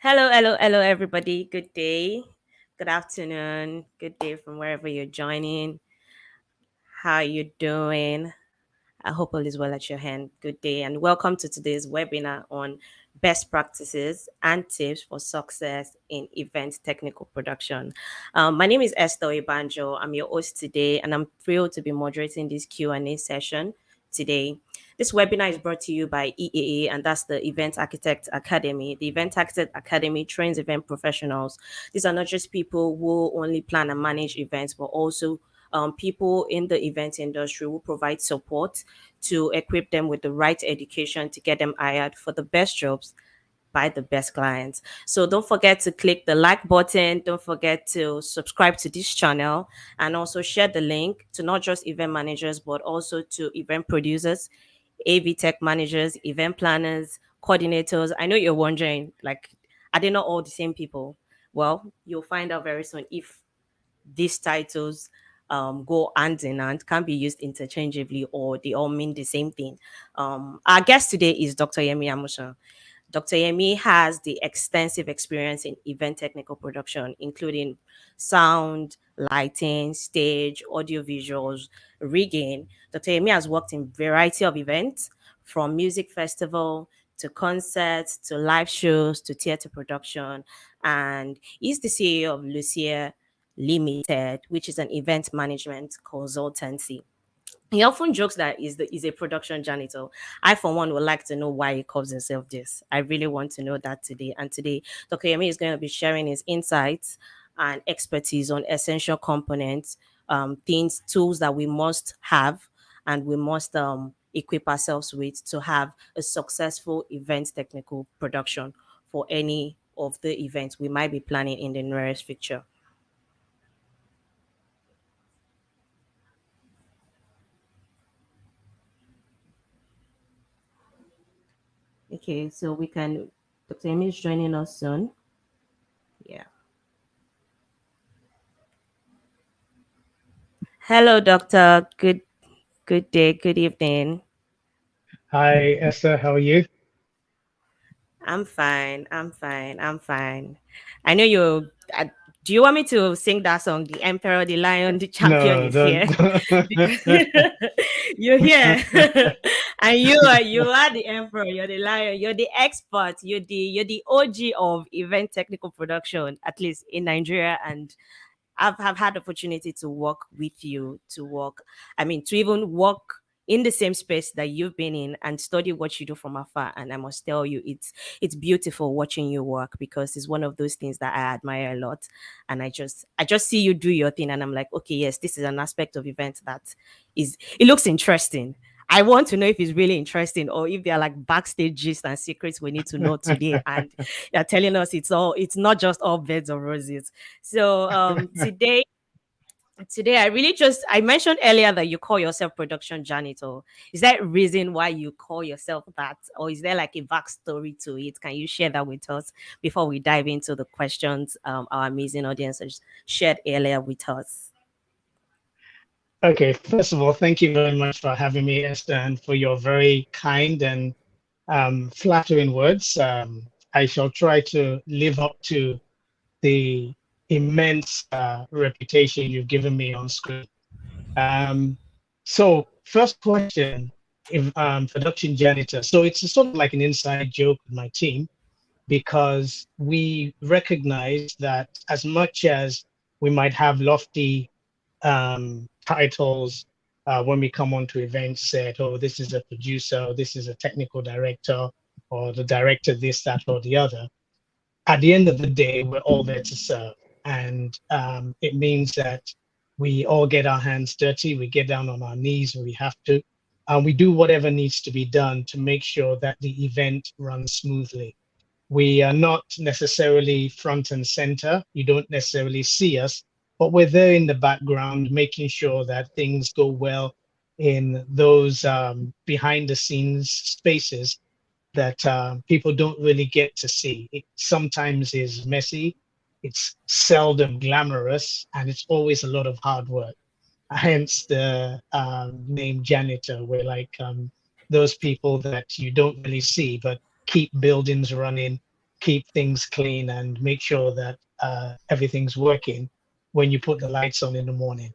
Hello, hello, hello, everybody. Good day, good afternoon, good day from wherever you're joining. How you doing? I hope all is well at your hand. Good day, and welcome to today's webinar on best practices and tips for success in event technical production. My name is Esther Ibanjo. I'm your host today, and I'm thrilled to be moderating this Q&A session today. This webinar is brought to you by EAA, and that's the Event Architect Academy. The Event Architect Academy trains event professionals. These are not just people who only plan and manage events, but also people in the event industry who provide support to equip them with the right education to get them hired for the best jobs by the best clients. So don't forget to click the like button. Don't forget to subscribe to this channel and also share the link to not just event managers, but also to event producers, AV tech managers, event planners, coordinators. I know you're wondering, like, are they not all the same people? Well, you'll find out very soon if these titles go hand in hand, can be used interchangeably, or they all mean the same thing. Our guest today is Dr. Yemi Amusan. Dr. Yemi has the extensive experience in event technical production, including sound, lighting, stage, audio visuals, rigging. Dr. Yemi has worked in variety of events, from music festival to concerts to live shows to theater production, and he's the CEO of Lucia Limited, which is an event management consultancy. He often jokes that he's a production janitor. I, for one, would like to know why he calls himself this. I really want to know that today. And today, Dr. Yemi is going to be sharing his insights and expertise on essential components, things, tools that we must have and we must equip ourselves with to have a successful event technical production for any of the events we might be planning in the nearest future. Okay, so we can. Dr. Amy is joining us soon. Yeah. Hello, doctor. Good day. Good evening. Hi, Esther. How are you? I'm fine. I'm fine. I'm fine. I know you. Do you want me to sing that song? The Emperor, the Lion, the Champion No, is don't. here. Because you're here, and you are the Emperor. You're the Lion. You're the expert. You're the OG of event technical production, at least in Nigeria, and have had opportunity to work with you, to even work in the same space that you've been in and study what you do from afar. And I must tell you, it's beautiful watching you work, because it's one of those things that I admire a lot. And I just see you do your thing, and I'm like, okay, yes, this is an aspect of event that it looks interesting. I want to know if it's really interesting, or if there are like backstage gist and secrets we need to know today. And you're telling us it's not just all beds of roses. So today I mentioned earlier that you call yourself production janitor. Is that reason why you call yourself that, or is there like a backstory to it? Can you share that with us before we dive into the questions our amazing audience has shared earlier with us? Okay, first of all, thank you very much for having me, Esther, and for your very kind and flattering words. I shall try to live up to the immense reputation you've given me on screen. Um, so, first question, if production janitor. So it's sort of like an inside joke with my team, because we recognize that as much as we might have lofty titles when we come onto events, said, oh, this is a producer, or this is a technical director, or the director, this, that, or the other. At the end of the day, we're all there to serve. And it means that we all get our hands dirty, we get down on our knees when we have to, and we do whatever needs to be done to make sure that the event runs smoothly. We are not necessarily front and center. You don't necessarily see us, but we're there in the background, making sure that things go well in those behind the scenes spaces that people don't really get to see. It sometimes is messy, it's seldom glamorous, and it's always a lot of hard work. Hence the name Janitor. We're like those people that you don't really see, but keep buildings running, keep things clean and make sure that everything's working when you put the lights on in the morning.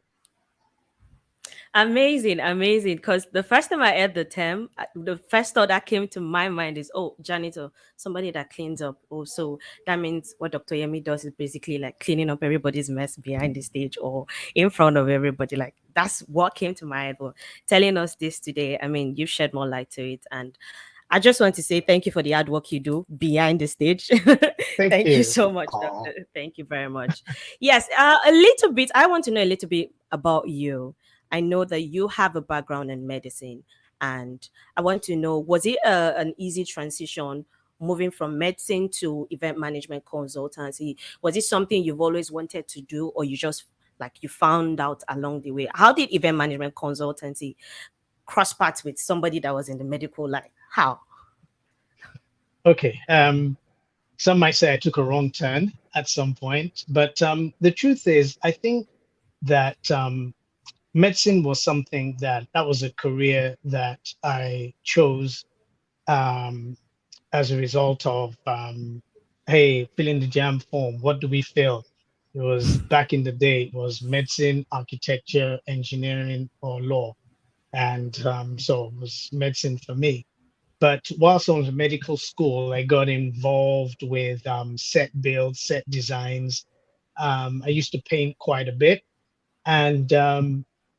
Amazing, amazing. Because the first time I heard the term, the first thought that came to my mind is, oh, janitor, somebody that cleans up. Oh, so that means what Dr. Yemi does is basically like cleaning up everybody's mess behind the stage or in front of everybody. Like that's what came to my head. But telling us this today, I mean, you've shed more light to it. And I just want to say thank you for the hard work you do behind the stage. Thank Thank you you. so much, Aw. doctor. Thank you very much. Yes, a little bit. I want to know a little bit about you. I know that you have a background in medicine, and I want to know, was it an easy transition moving from medicine to event management consultancy? Was it something you've always wanted to do, or you just like you found out along the way? How did event management consultancy cross paths with somebody that was in the medical line? How? Okay. Some might say I took a wrong turn at some point, but the truth is, I think that medicine was something that was a career that I chose um, as a result of, hey, filling the jam form. What do we fill? It was back in the day, it was medicine, architecture, engineering, or law. And so it was medicine for me. But whilst I was in medical school, I got involved with set builds, set designs. I used to paint quite a bit. And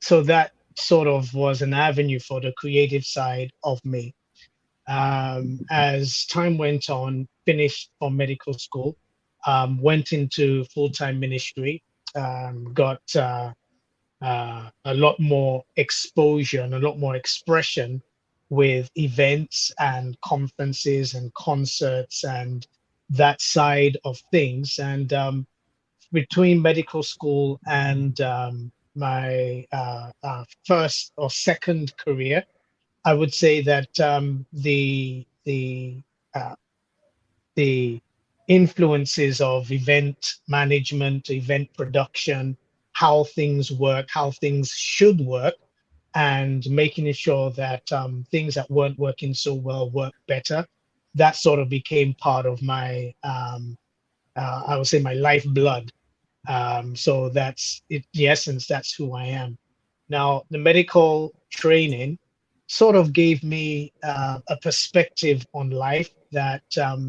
so that sort of was an avenue for the creative side of me. As time went on, finished from medical school, went into full-time ministry, got a lot more exposure and a lot more expression with events and conferences and concerts and that side of things. And between medical school and my first or second career, I would say that uh, the influences of event management, event production, how things work, how things should work, and making sure that things that weren't working so well work better. That sort of became part of my, I would say, my lifeblood. So that's it, the essence, that's who I am. Now, the medical training sort of gave me a perspective on life that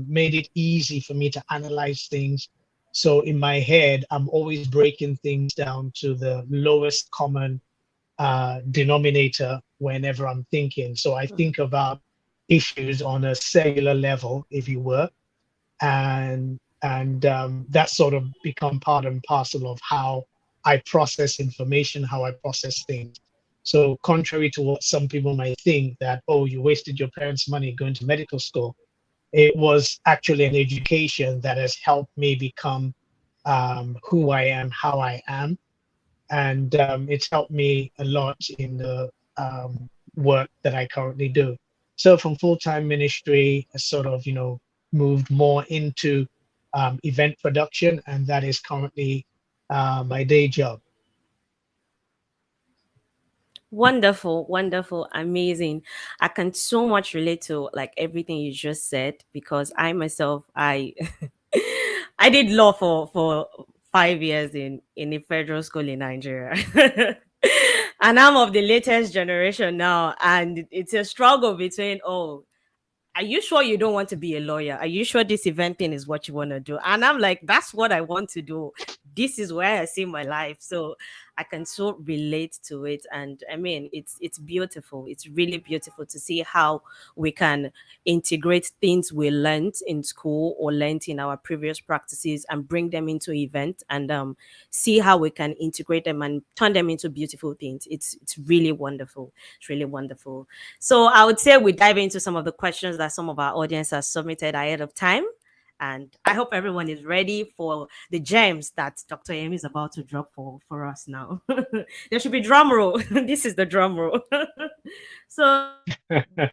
made it easy for me to analyze things. So in my head, I'm always breaking things down to the lowest common denominator whenever I'm thinking. So I think about issues on a cellular level, if you were, and that sort of become part and parcel of how I process information, how I process things. So contrary to what some people might think that, oh, you wasted your parents' money going to medical school, it was actually an education that has helped me become who I am, how I am, and it's helped me a lot in the work that I currently do. So from full-time ministry, I sort of, moved more into event production, and that is currently my day job. Wonderful, wonderful, amazing. I can so much relate to like everything you just said because I myself I did law for 5 years in a federal school in Nigeria. And I'm of the latest generation now and it's a struggle between are you sure you don't want to be a lawyer? Are you sure this event thing is what you want to do? And I'm like, that's what I want to do. This is where I see my life. So I can so relate to it. And I mean, it's beautiful. It's really beautiful to see how we can integrate things we learned in school or learned in our previous practices and bring them into event and see how we can integrate them and turn them into beautiful things. It's really wonderful. It's really wonderful. So I would say we dive into some of the questions that some of our audience has submitted ahead of time. And I hope everyone is ready for the gems that Dr. Amy is about to drop for us now. There should be drum roll. This is the drum roll. So the first question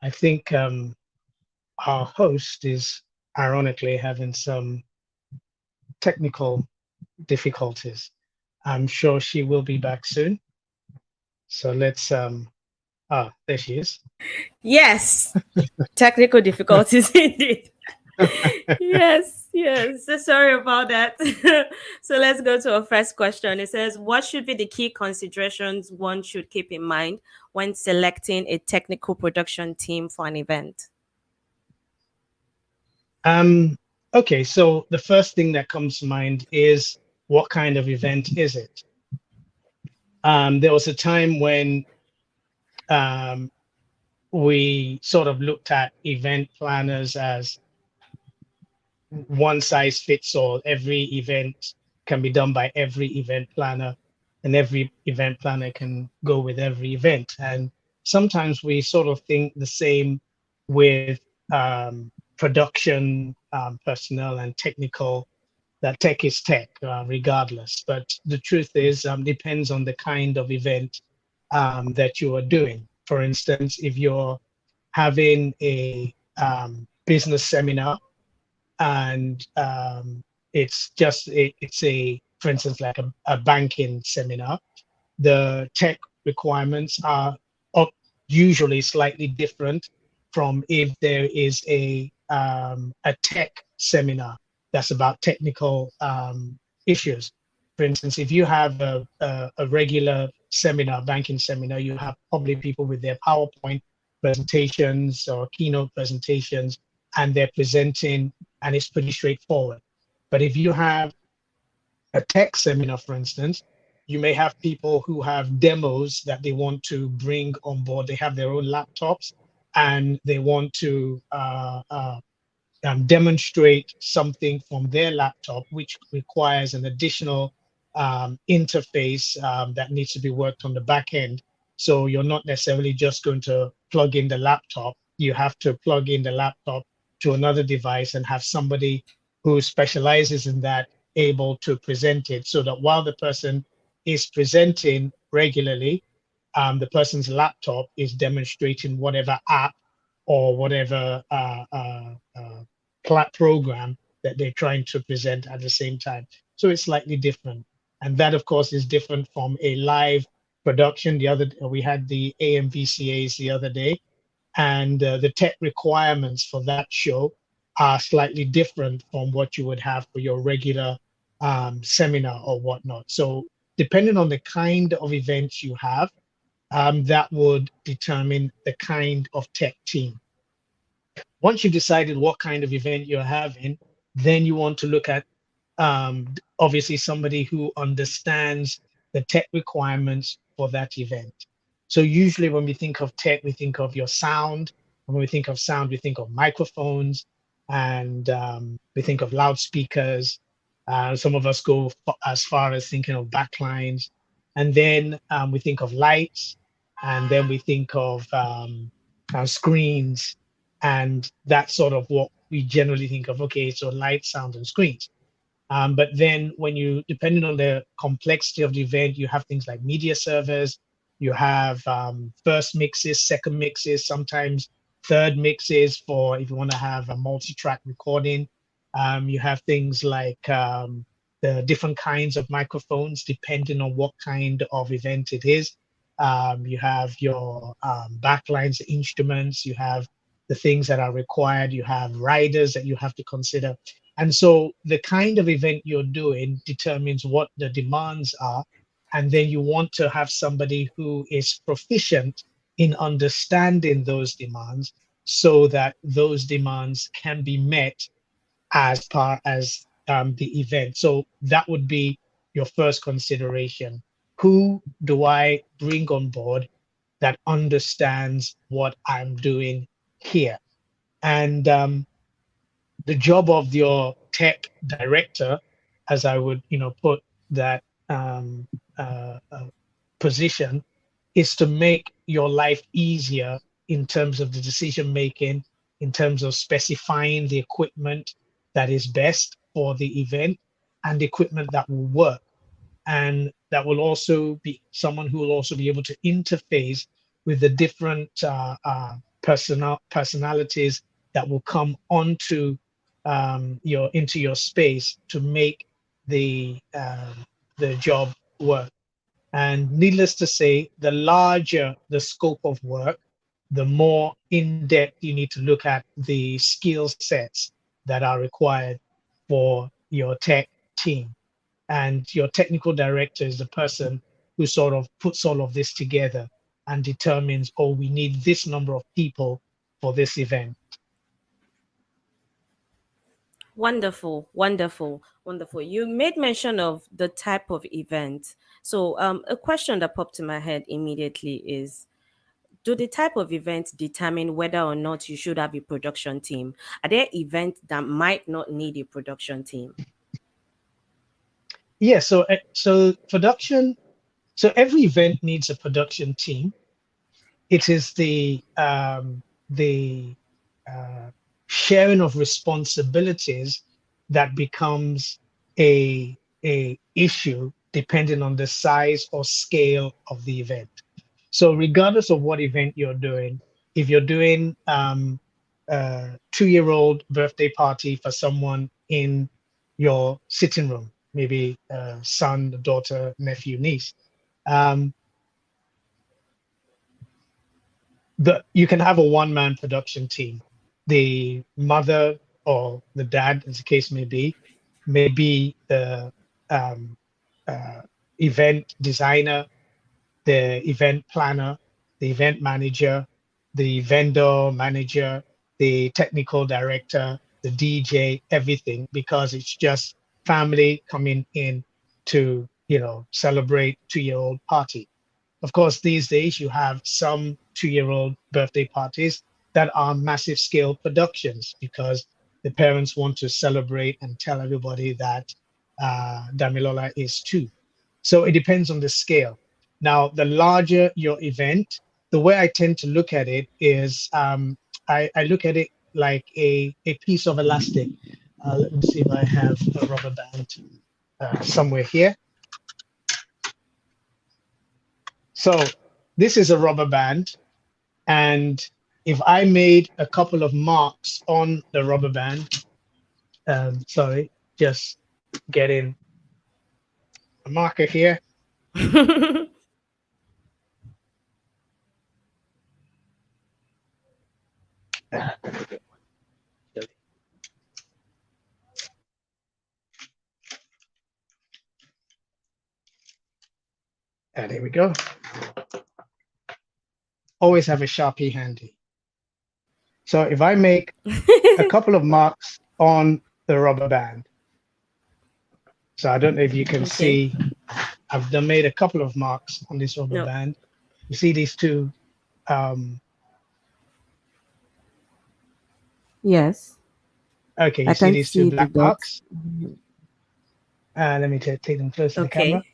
I think our host is ironically having some technical difficulties. I'm sure she will be back soon. So let's there she is. Yes, technical difficulties indeed. Yes, yes. So sorry about that. So let's go to our first question. It says, what should be the key considerations one should keep in mind when selecting a technical production team for an event? Um, okay, so the first thing that comes to mind is what kind of event is it? There was a time when um, we sort of looked at event planners as one size fits all. Every event can be done by every event planner, and every event planner can go with every event. And sometimes we sort of think the same with production personnel and technical, that tech is tech, regardless. But the truth is, depends on the kind of event that you are doing. For instance, if you're having a business seminar and it's a, for instance, like a banking seminar, the tech requirements are usually slightly different from if there is a tech seminar that's about technical issues. For instance, if you have a regular seminar, banking seminar, you have probably people with their PowerPoint presentations or keynote presentations, and they're presenting, and it's pretty straightforward. But if you have a tech seminar, for instance, you may have people who have demos that they want to bring on board. They have their own laptops and they want to demonstrate something from their laptop, which requires an additional interface that needs to be worked on the back end. So you're not necessarily just going to plug in the laptop. You have to plug in the laptop to another device and have somebody who specializes in that able to present it, so that while the person is presenting regularly, the person's laptop is demonstrating whatever app or whatever program that they're trying to present at the same time. So it's slightly different. And that, of course, is different from a live production. We had the AMVCAs the other day, and the tech requirements for that show are slightly different from what you would have for your regular seminar or whatnot. So depending on the kind of events you have, that would determine the kind of tech team. Once you've decided what kind of event you're having, then you want to look at obviously somebody who understands the tech requirements for that event. So usually when we think of tech, we think of your sound. And when we think of sound, we think of microphones, and we think of loudspeakers. Some of us go as far as thinking of backlines. And then we think of lights, and then we think of screens. And that's sort of what we generally think of. Okay, so light, sound, and screens. But then when you, depending on the complexity of the event, you have things like media servers, you have first mixes, second mixes, sometimes third mixes for if you want to have a multi-track recording. You have things like the different kinds of microphones, depending on what kind of event it is. You have your backlines, instruments, you have the things that are required, you have riders that you have to consider. And so the kind of event you're doing determines what the demands are. And then you want to have somebody who is proficient in understanding those demands so that those demands can be met as far as the event. So that would be your first consideration. Who do I bring on board that understands what I'm doing here? And the job of your tech director, as I would, put that um, position, is to make your life easier in terms of the decision making, in terms of specifying the equipment that is best for the event and the equipment that will work. And that will also be someone who will also be able to interface with the different personalities that will come onto your into your space to make the job work. And needless to say, the larger the scope of work, the more in depth you need to look at the skill sets that are required for your tech team. And your technical director is the person who sort of puts all of this together and determines, oh, we need this number of people for this event. Wonderful, wonderful, wonderful. You made mention of the type of event. So, a question that popped to my head immediately is, do the type of event determine whether or not you should have a production team? Are there events that might not need a production team? Yeah, so production, so every event needs a production team. It is the sharing of responsibilities that becomes a issue depending on the size or scale of the event. So regardless of what event you're doing, if you're doing a 2-year-old birthday party for someone in your sitting room, maybe son, daughter, nephew, niece, um, you can have a one-man production team. The mother or the dad, as the case may be the um, uh, event designer, the event planner, the event manager, the vendor manager, the technical director, the DJ, everything, because it's just family coming in to, celebrate 2-year-old party. Of course, these days you have some 2-year-old birthday parties that are massive scale productions because the parents want to celebrate and tell everybody that Damilola is 2. So it depends on the scale. Now, the larger your event, the way I tend to look at it is I look at it like a piece of elastic. Let me see if I have a rubber band somewhere here. So this is a rubber band. And if I made a couple of marks on the rubber band, sorry, just getting a marker here. And there we go. Always have a Sharpie handy. So if I make a couple of marks on the rubber band, so I don't know if you can Okay. see, I've done made a couple of marks on this rubber No. band. You see these two, um, Yes, okay, you I see can these two see the black dots. marks. Let me take them close to the camera. Okay.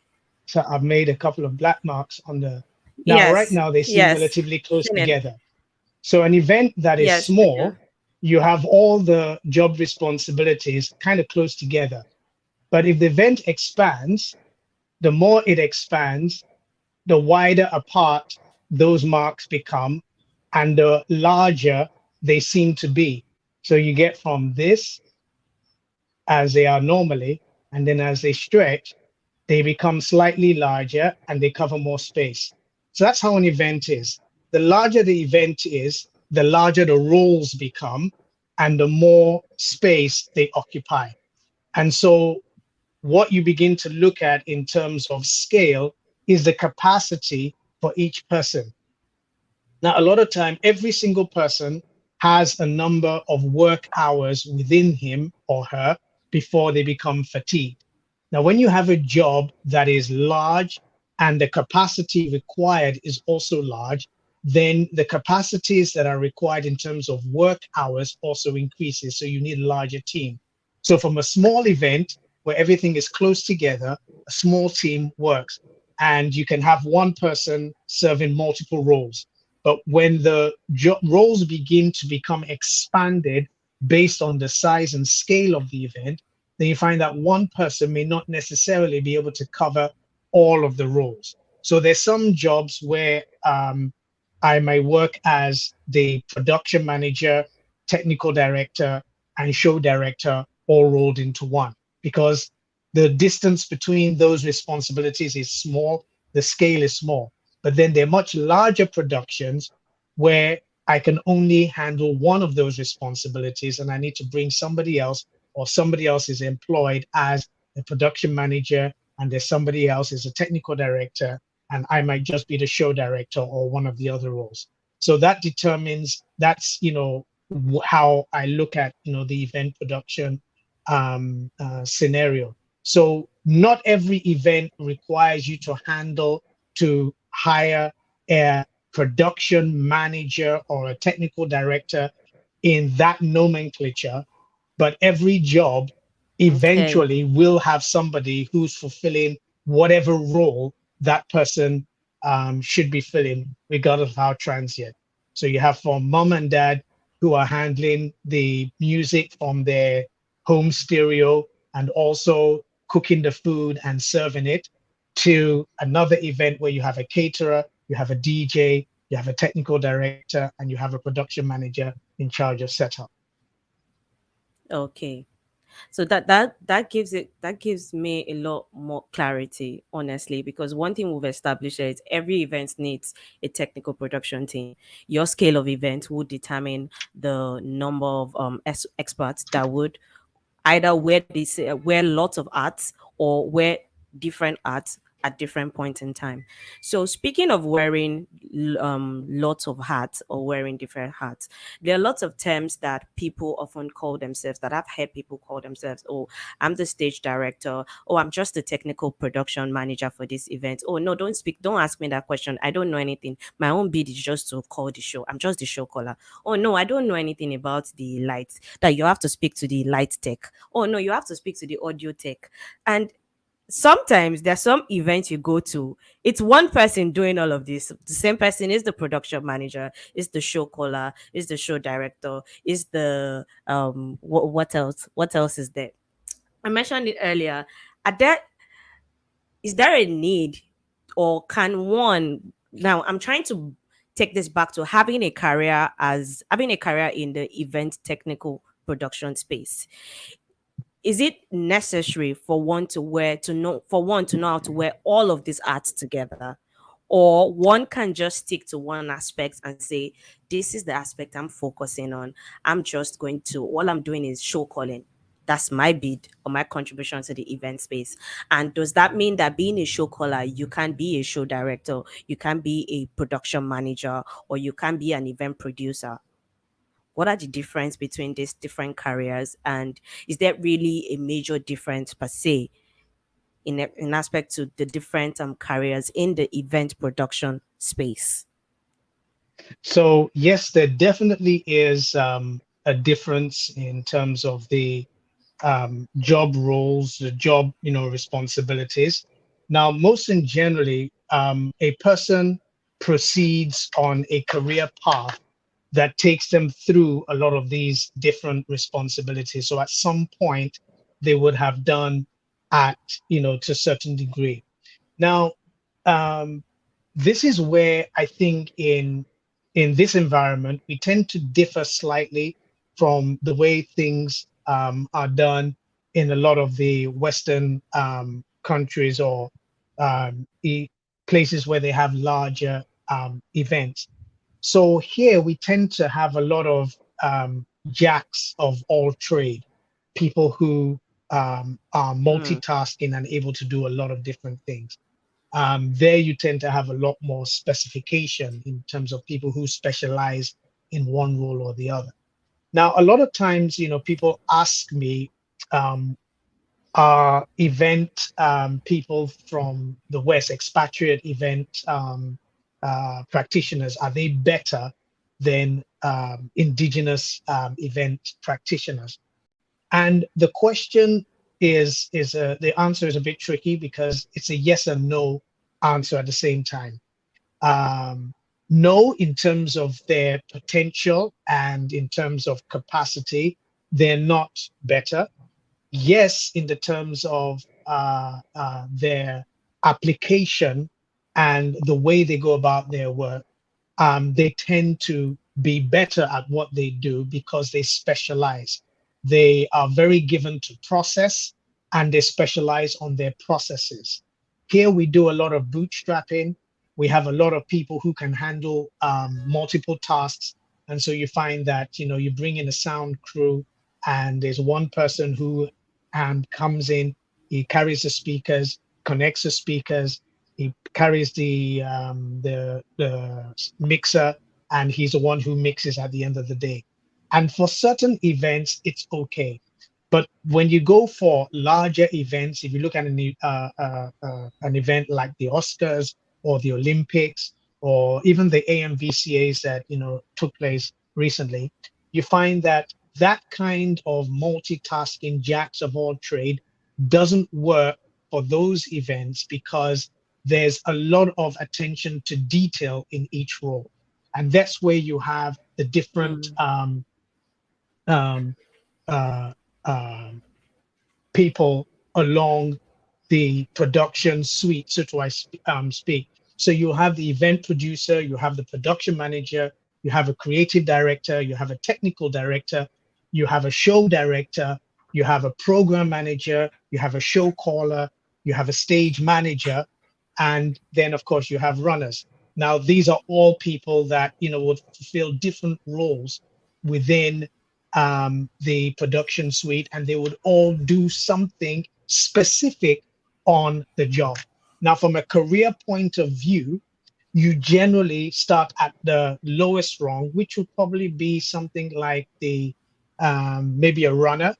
So I've made a couple of black marks on the, now right Yes. now they seem Yes. relatively close Seen it. together. So an event that is Yes, they do. small, you have all the job responsibilities kind of close together. But if the event expands, the more it expands, the wider apart those marks become and the larger they seem to be. So you get from this as they are normally, and then as they stretch, they become slightly larger and they cover more space. So that's how an event is. The larger the event is, the larger the roles become and the more space they occupy. And so what you begin to look at in terms of scale is the capacity for each person. Now, a lot of time, every single person has a number of work hours within him or her before they become fatigued. Now, when you have a job that is large and the capacity required is also large, then the capacities that are required in terms of work hours also increases. So you need a larger team. So from a small event where everything is close together, a small team works. And you can have one person serving multiple roles. But when the roles begin to become expanded based on the size and scale of the event, then you find that one person may not necessarily be able to cover all of the roles. So there's some jobs where I might work as the production manager, technical director, and show director all rolled into one because the distance between those responsibilities is small, the scale is small. But then there are much larger productions where I can only handle one of those responsibilities and I need to bring somebody else, or somebody else is employed as a production manager and there's somebody else as a technical director, and I might just be the show director or one of the other roles. So that determines, that's, how I look at, the event production scenario. So not every event requires you to hire a production manager or a technical director in that nomenclature, but every job Okay. eventually will have somebody who's fulfilling whatever role that person should be filling, regardless of how transient. So you have from mom and dad who are handling the music from their home stereo and also cooking the food and serving it, to another event where you have a caterer, you have a DJ, you have a technical director, and you have a production manager in charge of setup. Okay. So that gives me a lot more clarity, honestly, because one thing we've established is every event needs a technical production team. Your scale of event would determine the number of experts that would either wear lots of arts or wear different arts at different points in time. So speaking of wearing lots of hats or wearing different hats, there are lots of terms that people often call themselves, that I've heard people call themselves. Oh, I'm the stage director. Oh, I'm just the technical production manager for this event. Oh no, don't ask me that question. I don't know anything. My own bid is just to call the show. I'm just the show caller. Oh no, I don't know anything about the lights. That you have to speak to the light tech. Oh no, you have to speak to the audio tech. And sometimes there's some events you go to, it's one person doing all of this. The same person is the production manager, is the show caller, is the show director, is the what else is there? I mentioned it earlier. Are there is there a need, or can one, now I'm trying to take this back to having a career in the event technical production space. Is it necessary for one to know how to wear all of these arts together, or one can just stick to one aspect and say, this is the aspect I'm focusing on. I'm just going to All I'm doing is show calling. That's my bid or my contribution to the event space. And does that mean that being a show caller, you can be a show director, you can be a production manager, or you can be an event producer? What are the difference between these different careers, and is there really a major difference per se in aspect to the different careers in the event production space? So yes, there definitely is a difference in terms of the job roles, the job, responsibilities. Now, most in generally, a person proceeds on a career path that takes them through a lot of these different responsibilities. So at some point, they would have done at, to a certain degree. Now, um, this is where I think in this environment we tend to differ slightly from the way things are done in a lot of the Western countries, or places where they have larger events. So here we tend to have a lot of jacks of all trade, people who are Mm, multitasking and able to do a lot of different things. There you tend to have a lot more specification in terms of people who specialize in one role or the other. Now, a lot of times, people ask me, um, are event people from the West, expatriate event practitioners, are they better than indigenous event practitioners? And the question is the answer is a bit tricky because it's a yes and no answer at the same time. Um, no, in terms of their potential and in terms of capacity, they're not better. Yes, in the terms of their application and the way they go about their work, they tend to be better at what they do because they specialize. They are very given to process and they specialize on their processes. Here we do a lot of bootstrapping. We have a lot of people who can handle multiple tasks. And so you find that, you bring in a sound crew and there's one person who comes in, he carries the speakers, connects the speakers, he carries the mixer, and he's the one who mixes at the end of the day. And for certain events, it's okay. But when you go for larger events, if you look at an event like the Oscars or the Olympics or even the AMVCAs that took place recently, you find that that kind of multitasking jacks of all trade doesn't work for those events because there's a lot of attention to detail in each role. And that's where you have the different Mm. um, uh, um, people along the production suite, so to speak. So you have the event producer, you have the production manager, you have a creative director, you have a technical director, you have a show director, you have a program manager, you have a show caller, you have a stage manager, and then of course you have runners. Now these are all people that would fulfill different roles within the production suite, and they would all do something specific on the job. Now, from a career point of view, you generally start at the lowest rung, which would probably be something like the maybe a runner,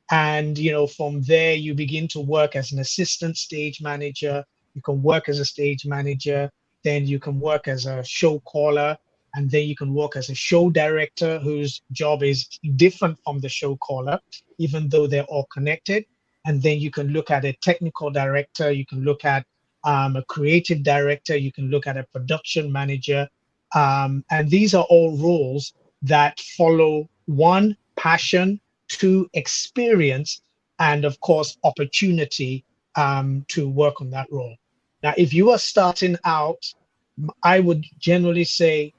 and from there you begin to work as an assistant stage manager. You can work as a stage manager, then you can work as a show caller, and then you can work as a show director whose job is different from the show caller, even though they're all connected. And then you can look at a technical director, you can look at a creative director, you can look at a production manager, and these are all roles that follow one, passion, to experience, and of course opportunity to work on that role. Now, if you are starting out, I would generally say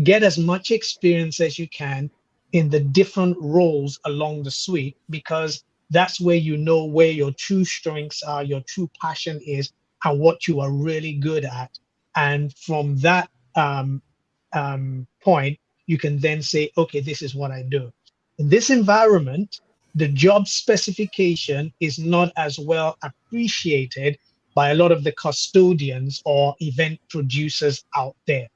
get as much experience as you can in the different roles along the suite, because that's where you know where your true strengths are, your true passion is, and what you are really good at. And from that point, you can then say, okay, this is what I do. In this environment, the job specification is not as well appreciated by a lot of the custodians or event producers out there.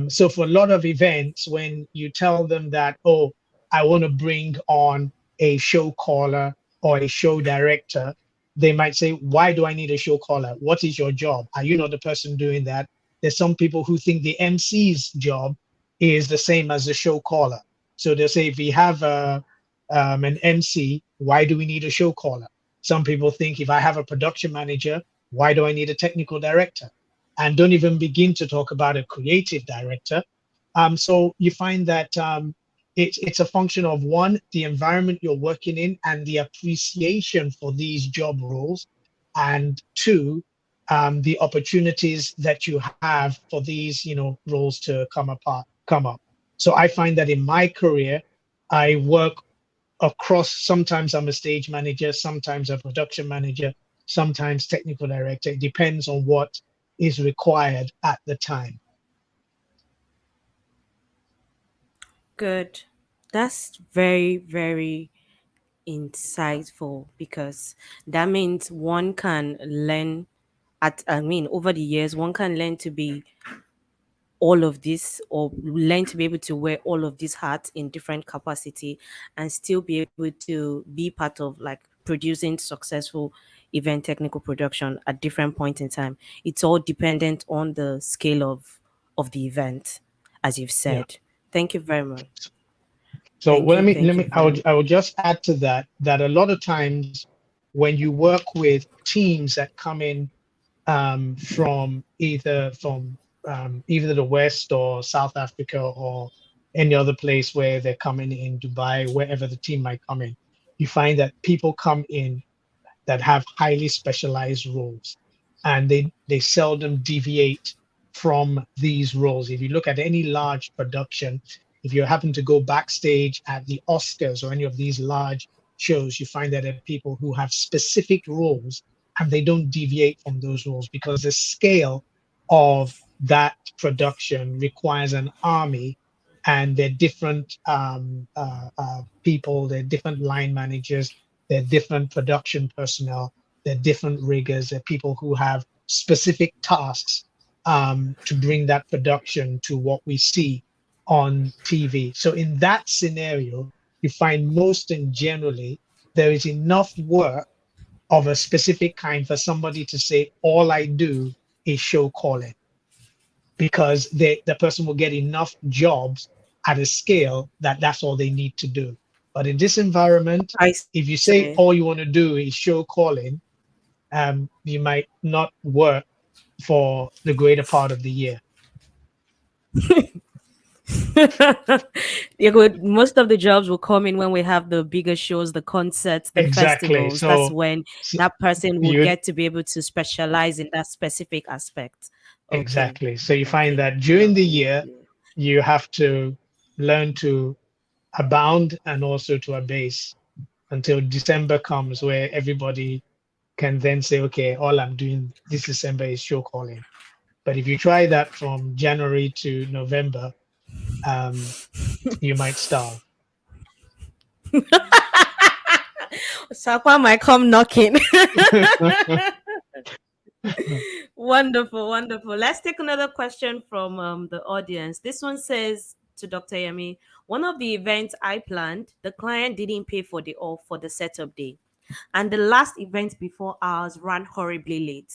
So for a lot of events, when you tell them that, oh, I want to bring on a show caller or a show director, they might say, why do I need a show caller? What is your job? Are you not the person doing that? There's some people who think the MC's job is the same as the show caller. So they'll say, if we have an MC, why do we need a show caller? Some people think if I have a production manager, why do I need a technical director? And don't even begin to talk about a creative director. So you find that it's a function of one, the environment you're working in and the appreciation for these job roles, and two, the opportunities that you have for these, roles to come up. So I find that in my career, I work across. Sometimes I'm a stage manager, sometimes a production manager, sometimes technical director. It depends on what is required at the time. Good. That's very, very insightful, because that means one can learn over the years, one can learn to be all of this, or learn to be able to wear all of these hats in different capacity, and still be able to be part of like producing successful event technical production at different point in time. It's all dependent on the scale of the event, as you've Yeah. said. Thank you very much. So Thank well, you, thank you very much. I would just add to that that a lot of times when you work with teams that come in from either the West or South Africa or any other place where they're coming in Dubai, wherever the team might come in, you find that people come in that have highly specialized roles, and they seldom deviate from these roles. If you look at any large production, if you happen to go backstage at the Oscars or any of these large shows, you find that there are people who have specific roles and they don't deviate from those roles because the scale of that production requires an army, and they're different people, they're different line managers, they're different production personnel, they're different riggers, they're people who have specific tasks to bring that production to what we see on TV. So in that scenario, you find most and generally there is enough work of a specific kind for somebody to say, all I do is show calling, because the person will get enough jobs at a scale that that's all they need to do. But in this environment, I if you say see. all you want to do is show calling, you might not work for the greater part of the year. Yeah, good. Most of the jobs will come in when we have the bigger shows, the concerts, the Exactly. festivals. That's So, when so that person will you get to be able to specialize in that specific aspect. Okay. exactly. So you find Okay. that during the year, Lovely. you have to learn to abound and also to abase until December comes, where everybody can then say, okay, all I'm doing this December is show calling. But if you try that from January to November, um, you might starve. Sakwa might come knocking. Wonderful, wonderful. Let's take another question from the audience. This one says to Dr. Yemi, one of the events I planned, the client didn't pay for the off for the setup day. And the last event before ours ran horribly late.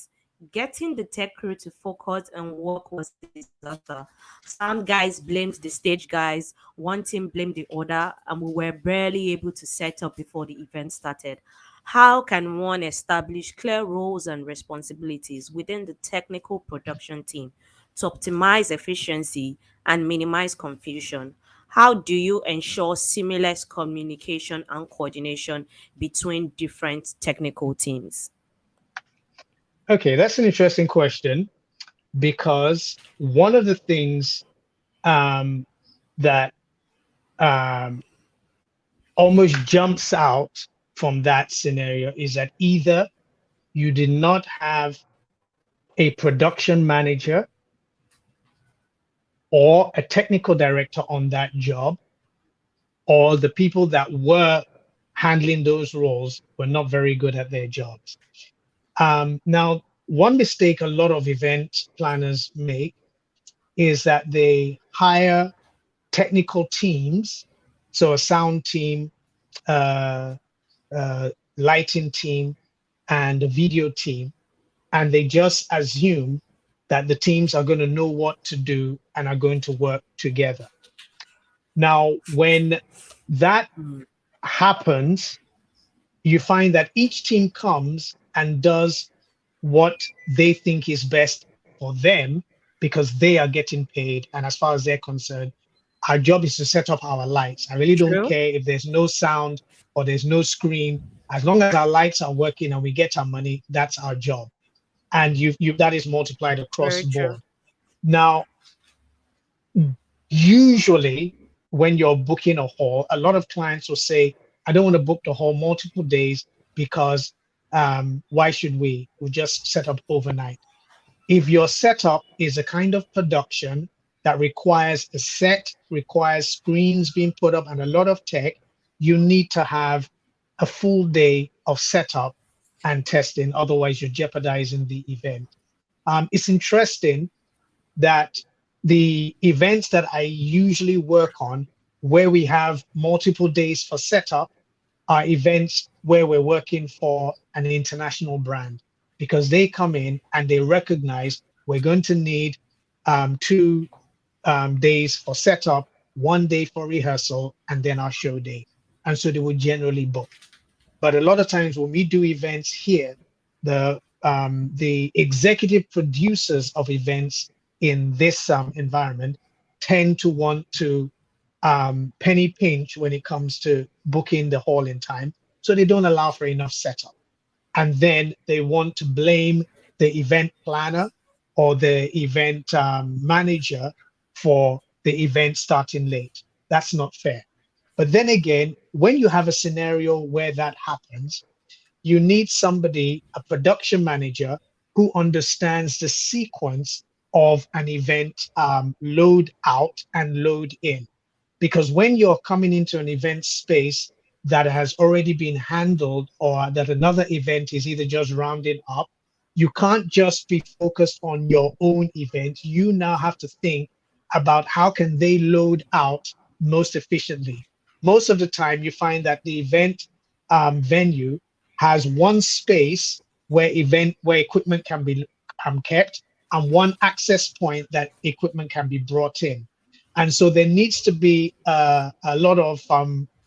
Getting the tech crew to focus and work was a disaster. Sound guys blamed the stage guys, one team blamed the other, and we were barely able to set up before the event started. How can one establish clear roles and responsibilities within the technical production team to optimize efficiency and minimize confusion? How do you ensure seamless communication and coordination between different technical teams? Okay, that's an interesting question, because one of the things um, that um, almost jumps out from that scenario is that either you did not have a production manager or a technical director on that job, or the people that were handling those roles were not very good at their jobs. Now, one mistake a lot of event planners make is that they hire technical teams, so a sound team, uh, lighting team, and a video team, and they just assume that the teams are going to know what to do and are going to work together. Now, when that Mm, happens, you find that each team comes and does what they think is best for them because they are getting paid. And as far as they're concerned, our job is to set up our lights. I really don't true. care if there's no sound or there's no screen. As long as our lights are working and we get our money, that's our job. And you that is multiplied across Very the true. board. Now, usually when you're booking a hall, a lot of clients will say, I don't want to book the hall multiple days because why should we? We'll just set up overnight. If your setup is a kind of production that requires a set, requires screens being put up and a lot of tech, you need to have a full day of setup and testing. Otherwise, you're jeopardizing the event. It's interesting that the events that I usually work on, where we have multiple days for setup, are events where we're working for an international brand, because they come in and they recognize we're going to need 2 days for setup, 1 day for rehearsal, and then our show day. And so they would generally book. But a lot of times when we do events here, the executive producers of events in this environment tend to want to penny pinch when it comes to booking the hall in time. So they don't allow for enough setup. And then they want to blame the event planner or the event manager for the event starting late. That's not fair. But then again, when you have a scenario where that happens, you need somebody, a production manager, who understands the sequence of an event load out and load in. Because when you're coming into an event space that has already been handled or that another event is either just rounding up, you can't just be focused on your own event. You now have to think about how can they load out most efficiently. Most of the time, you find that the event venue has one space where equipment can be kept and one access point that equipment can be brought in. And so there needs to be a lot of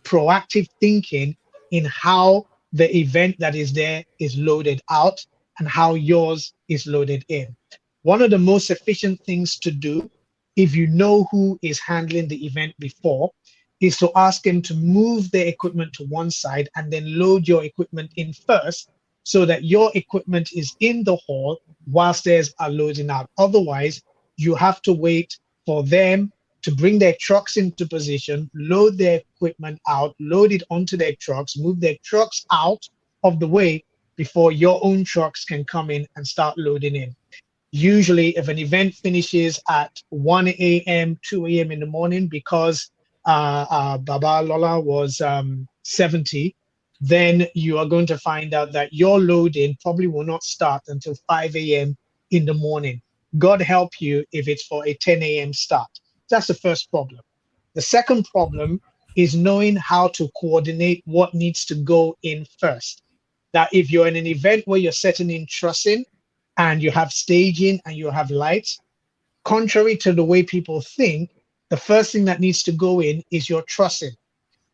proactive thinking in how the event that is there is loaded out and how yours is loaded in. One of the most efficient things to do, if you know who is handling the event before, is to ask them to move their equipment to one side and then load your equipment in first so that your equipment is in the hall whilst theirs are loading out. Otherwise, you have to wait for them to bring their trucks into position, load their equipment out, load it onto their trucks, move their trucks out of the way before your own trucks can come in and start loading in. Usually, if an event finishes at 1 a.m., 2 a.m. in the morning because Baba Lola was 70, then you are going to find out that your loading probably will not start until 5 a.m. in the morning. God help you if it's for a 10 a.m. start. That's the first problem. The second problem is knowing how to coordinate what needs to go in first. That if you're in an event where you're setting in trussing and you have staging and you have lights, contrary to the way people think, the first thing that needs to go in is your trussing.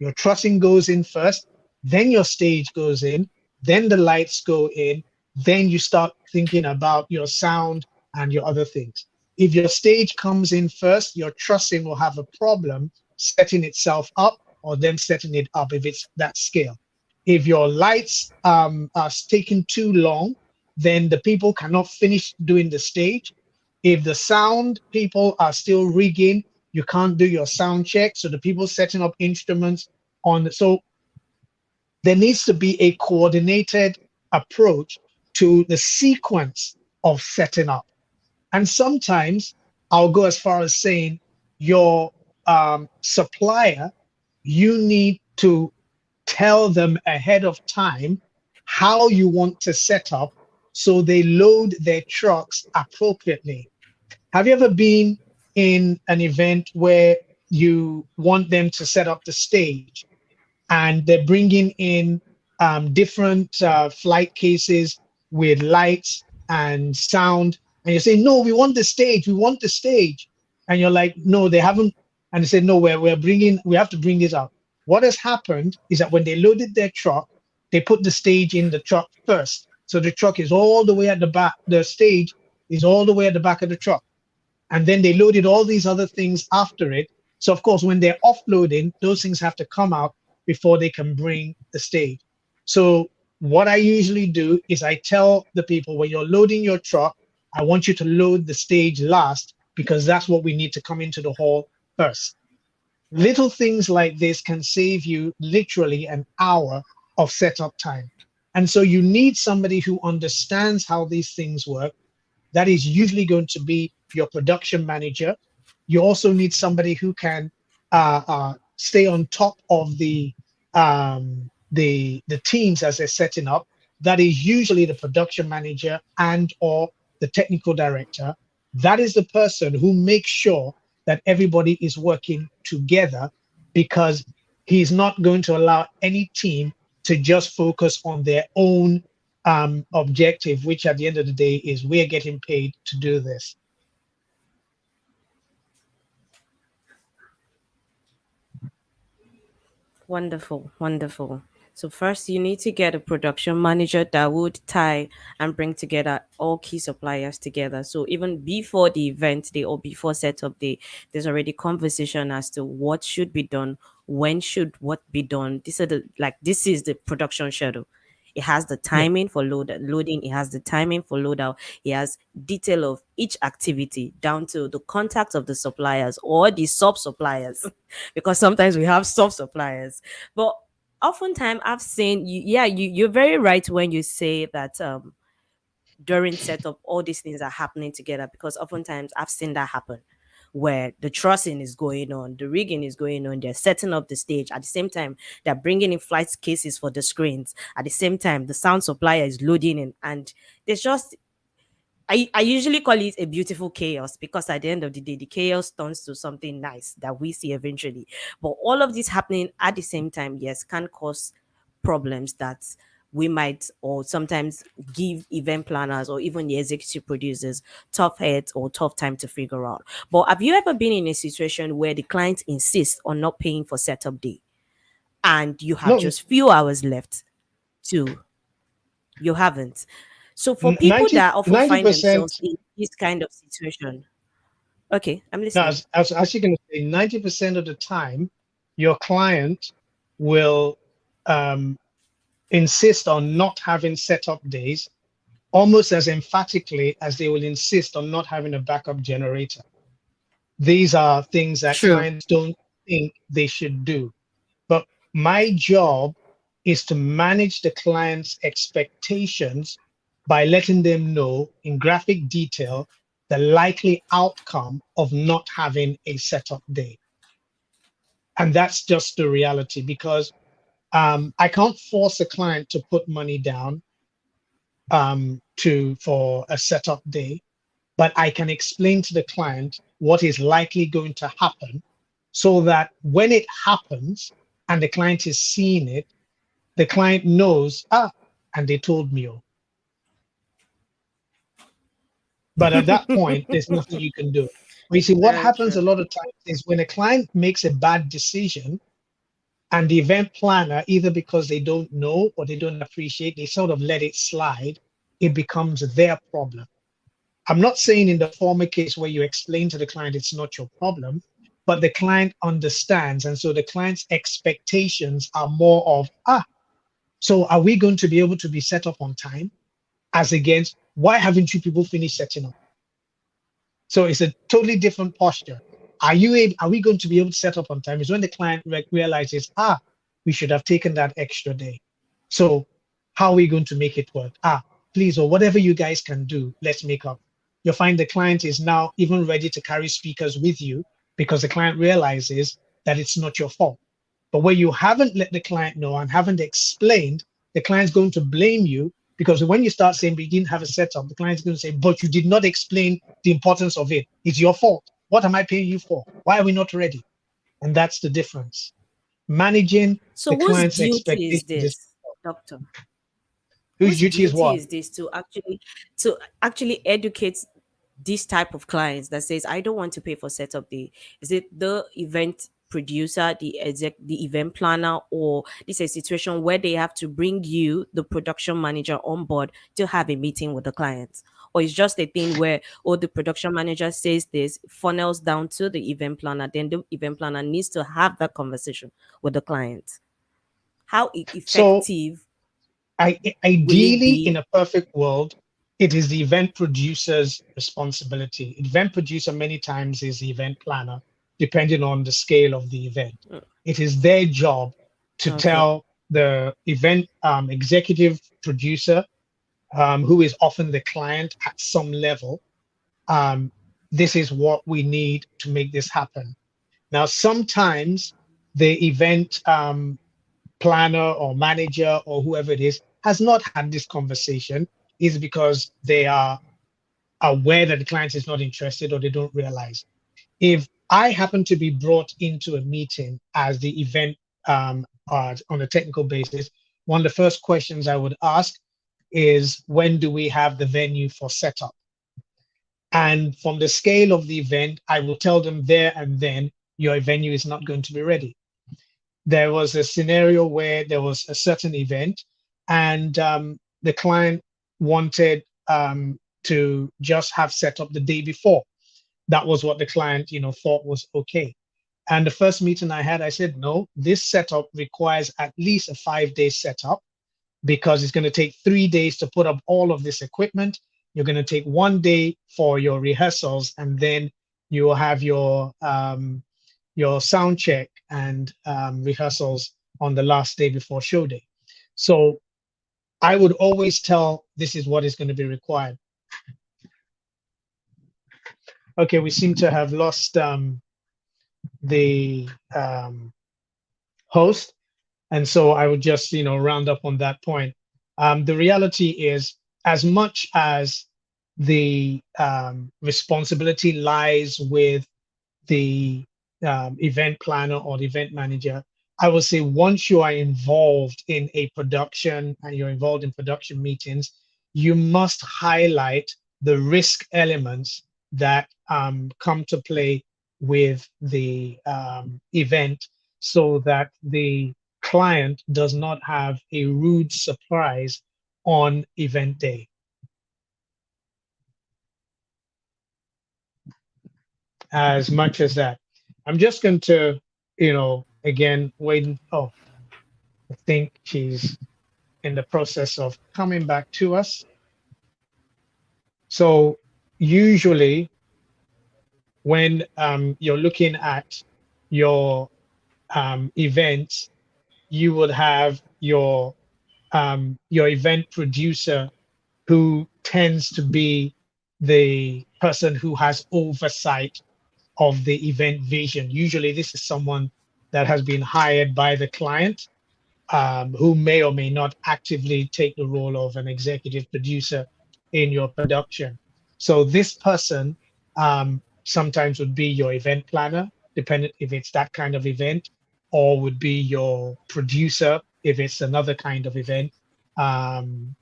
Your trussing goes in first, then your stage goes in, then the lights go in, then you start thinking about your sound and your other things. If your stage comes in first, your trussing will have a problem setting itself up or them setting it up if it's that scale. If your lights are taking too long, then the people cannot finish doing the stage. If the sound people are still rigging, you can't do your sound check. So the people setting up instruments so there needs to be a coordinated approach to the sequence of setting up. And sometimes I'll go as far as saying your supplier, you need to tell them ahead of time how you want to set up so they load their trucks appropriately. Have you ever been in an event where you want them to set up the stage and they're bringing in different flight cases with lights and sound, and you say, "No, we want the stage," and you're like, "No, they haven't," and they say, "No, we have to bring this out." What has happened is that when they loaded their truck, they put the stage in the truck first, so the truck is all the way at the back. The stage is all the way at the back of the truck, and then they loaded all these other things after it. So of course, when they're offloading, those things have to come out before they can bring the stage. So what I usually do is I tell the people when you're loading your truck, I want you to load the stage last because that's what we need to come into the hall first. Little things like this can save you literally an hour of setup time. And so you need somebody who understands how these things work. That is usually going to be your production manager. You also need somebody who can stay on top of the teams as they're setting up. That is usually the production manager and or the technical director. That is the person who makes sure that everybody is working together, because he's not going to allow any team to just focus on their own objective, which at the end of the day is we're getting paid to do this. Wonderful, wonderful. So first, you need to get a production manager that would tie and bring together all key suppliers together. So even before the event day or before setup day, there's already conversation as to what should be done, when should what be done. This is the production schedule. It has the Yeah. timing for loading, it has the timing for loadout, it has detail of each activity down to the contact of the suppliers or the sub suppliers, because sometimes we have sub suppliers. But oftentimes I've seen you, yeah, you're very right when you say that during setup all these things are happening together, because oftentimes I've seen that happen where the trussing is going on, the rigging is going on, they're setting up the stage at the same time, they're bringing in flight cases for the screens at the same time, the sound supplier is loading in, and there's just, I usually call it a beautiful chaos, because at the end of the day, the chaos turns to something nice that we see eventually. But all of this happening at the same time, yes, can cause problems that we might, or sometimes give event planners or even the executive producers tough heads or tough time to figure out. But have you ever been in a situation where the client insists on not paying for setup day and you have No, just few hours left to, you haven't? So for people 90, that often find 90%. themselves in this kind of situation, okay, I'm Now, listening. as you're going to say, 90% of the time, your client will um, insist on not having setup days almost as emphatically as they will insist on not having a backup generator. These are things that True. clients don't think they should do. But my job is to manage the client's expectations by letting them know in graphic detail the likely outcome of not having a setup day. And that's just the reality, because I can't force a client to put money down for a setup day, but I can explain to the client what is likely going to happen so that when it happens and the client is seeing it, the client knows, and they told me. Oh. But at that point, there's nothing you can do. But you see, what Very happens a true. lot of times is when a client makes a bad decision and the event planner, either because they don't know or they don't appreciate, they sort of let it slide, it becomes their problem. I'm not saying in the former case where you explain to the client it's not your problem, but the client understands. And so the client's expectations are more of, so are we going to be able to be set up on time? As against, why haven't you people finished setting up? So it's a totally different posture. Are we going to be able to set up on time? Is when the client realizes, we should have taken that extra day. So how are we going to make it work? Please, or whatever you guys can do, let's make up. You'll find the client is now even ready to carry speakers with you because the client realizes that it's not your fault. But where you haven't let the client know and haven't explained, the client's going to blame you, because when you start saying, but you didn't have a setup, the client's going to say, but you did not explain the importance of it. It's your fault. What am I paying you for? Why are we not ready? And that's the difference. Managing So the whose client's duty is expectations is, this, doctor? whose Whose duty is duty what? is this to actually educate this type of clients that says I don't want to pay for setup day? Is it the event producer, the event planner, or this is a situation where they have to bring you, the production manager, on board to have a meeting with the clients? Or it's just a thing where, oh, the production manager says this, funnels down to the event planner, then the event planner needs to have that conversation with the client? How So effective will it ideally, in be? a perfect world, it is the event producer's responsibility. Event producer many times is the event planner, depending on the scale of the event. It is their job to Okay. tell the event executive producer, who is often the client at some level, um, this is what we need to make this happen. Now, sometimes the event planner or manager or whoever it is has not had this conversation is because they are aware that the client is not interested or they don't realize. If I happen to be brought into a meeting as the event on a technical basis, one of the first questions I would ask is, when do we have the venue for setup? And from the scale of the event, I will tell them there and then, your venue is not going to be ready. There was a scenario where there was a certain event and the client wanted to just have set up the day before. That was what the client, thought was okay. And the first meeting I had, I said, no, this setup requires at least a 5-day setup. because it's going to take 3 days to put up all of this equipment. You're going to take 1 day for your rehearsals, and then you will have your sound check and rehearsals on the last day before show day. So I would always tell this is what is going to be required. Okay, we seem to have lost the host. And so I would just, round up on that point. The reality is, as much as the responsibility lies with the event planner or the event manager, I will say once you are involved in a production and you're involved in production meetings, you must highlight the risk elements that come to play with the event, so that the client does not have a rude surprise on event day. As much as that, I'm just going to, again, wait. Oh, I think she's in the process of coming back to us. So usually when you're looking at your events, you would have your event producer, who tends to be the person who has oversight of the event vision. Usually this is someone that has been hired by the client, who may or may not actively take the role of an executive producer in your production. So this person sometimes would be your event planner, depending if it's that kind of event, or would be your producer if it's another kind of event. And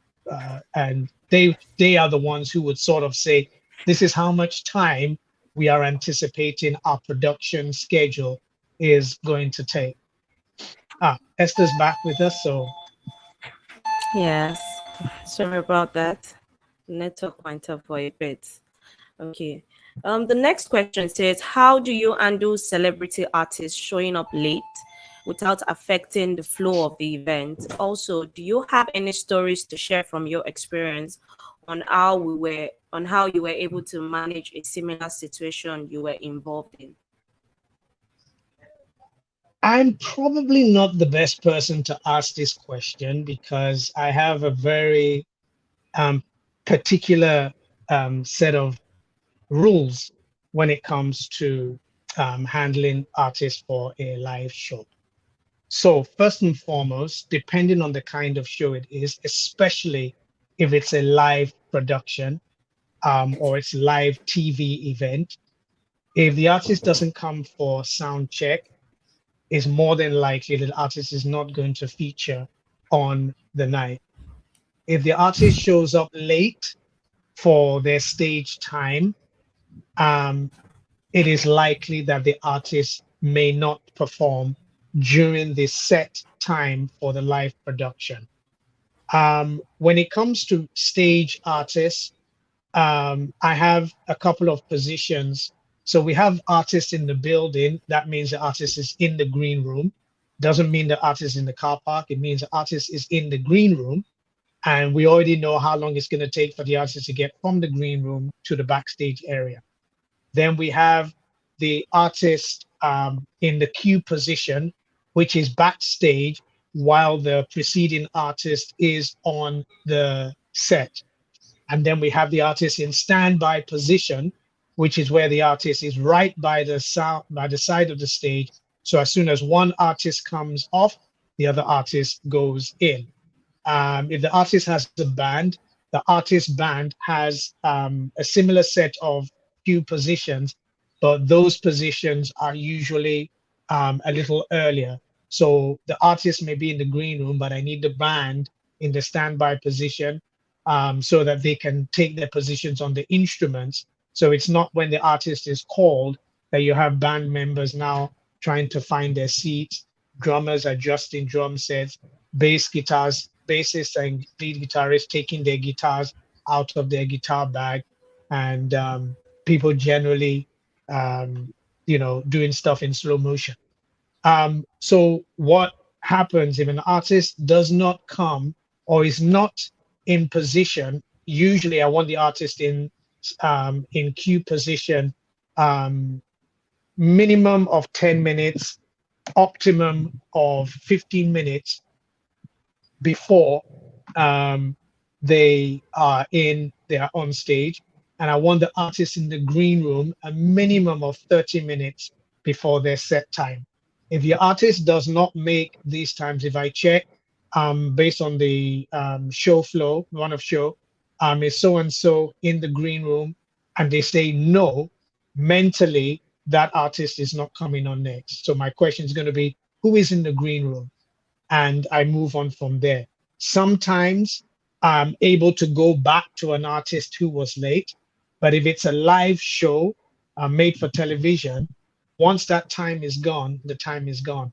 they are the ones who would sort of say, this is how much time we are anticipating our production schedule is going to take. Esther's back with us, so Yes. Sorry about that. Network went up for a bit. Okay. The next question says, how do you undo celebrity artists showing up late without affecting the flow of the event? Also, do you have any stories to share from your experience on how you were able to manage a similar situation you were involved in? I'm probably not the best person to ask this question, because I have a very um, particular set of rules when it comes to handling artists for a live show. So first and foremost, depending on the kind of show it is, especially if it's a live production or it's live TV event, if the artist doesn't come for sound check, is more than likely that the artist is not going to feature on the night. If the artist shows up late for their stage time, um, it is likely that the artist may not perform during the set time for the live production. When it comes to stage artists, I have a couple of positions. So we have artists in the building. That means the artist is in the green room. Doesn't mean the artist is in the car park. It means the artist is in the green room. And we already know how long it's going to take for the artist to get from the green room to the backstage area. Then we have the artist in the queue position, which is backstage while the preceding artist is on the set. And then we have the artist in standby position, which is where the artist is right by the side of the stage. So as soon as one artist comes off, the other artist goes in. If the artist has a band, the artist band has a similar set of cue positions, but those positions are usually a little earlier. So the artist may be in the green room, but I need the band in the standby position so that they can take their positions on the instruments. So it's not when the artist is called that you have band members now trying to find their seats, drummers adjusting drum sets, bassists and lead guitarists taking their guitars out of their guitar bag, and people generally, doing stuff in slow motion. So what happens if an artist does not come or is not in position, usually I want the artist in cue position, um, minimum of 10 minutes, optimum of 15 minutes before um, they are on stage, and I want the artist in the green room a minimum of 30 minutes before their set time. If the artist does not make these times, if I check based on the show flow, run of show, is so and so in the green room, and they say no, mentally that artist is not coming on next. So my question is going to be, who is in the green room? And I move on from there. Sometimes I'm able to go back to an artist who was late, but if it's a live show made for television, once that time is gone, the time is gone.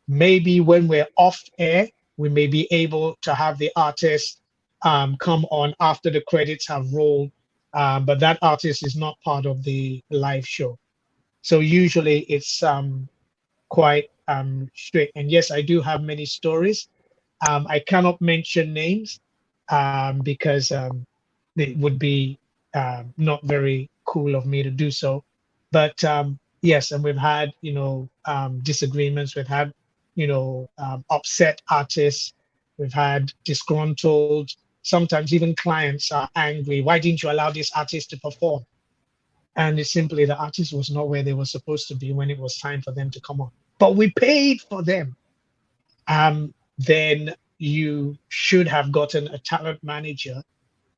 Maybe when we're off air, we may be able to have the artist come on after the credits have rolled, but that artist is not part of the live show. So usually it's quite strict. And yes, I do have many stories. I cannot mention names because it would be not very cool of me to do so. But yes, and we've had, disagreements. We've had, upset artists. We've had disgruntled. Sometimes even clients are angry. Why didn't you allow this artist to perform? And it's simply the artist was not where they were supposed to be when it was time for them to come on. But we paid for them. Then you should have gotten a talent manager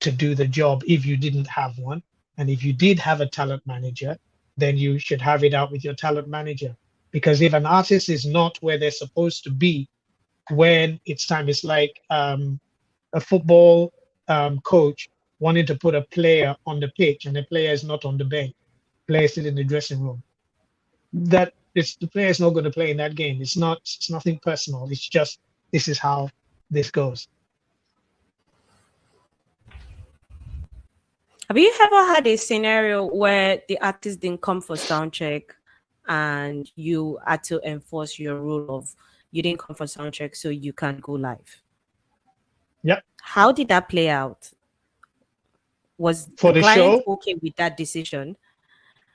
to do the job if you didn't have one. And if you did have a talent manager, then you should have it out with your talent manager. Because if an artist is not where they're supposed to be when it's time, it's like a football coach wanting to put a player on the pitch and the player is not on the bench, player is still in the dressing room. That it's the player is not going to play in that game. It's nothing personal. It's just this is how this goes. Have you ever had a scenario where the artist didn't come for sound check and you had to enforce your rule of you didn't come for sound check, so you can't go live? Yep. How did that play out? Was For the the client show, okay with that decision?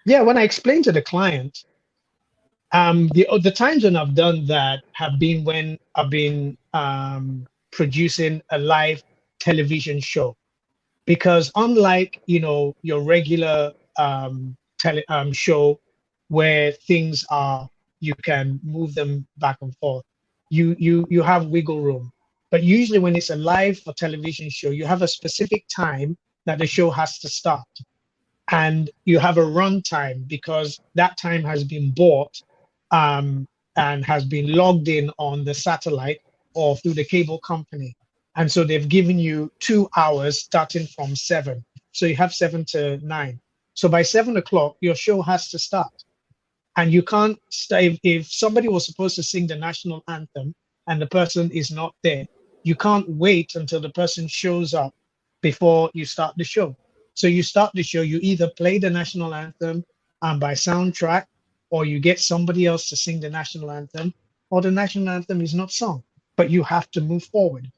yeah, when I explained to the client, the times when I've done that have been when I've been producing a live television show. Because unlike your regular show where things are you can move them back and forth, you have wiggle room. But usually when it's a live or television show, you have a specific time that the show has to start, and you have a run time because that time has been bought um, and has been logged in on the satellite or through the cable company. And so they've given you 2 hours starting from 7. So you have 7 to 9. So by 7 o'clock, your show has to start. And you can't stay if somebody was supposed to sing the national anthem and the person is not there. You can't wait until the person shows up before you start the show. So you start the show, you either play the national anthem by soundtrack, or you get somebody else to sing the national anthem, or the national anthem is not sung, but you have to move forward.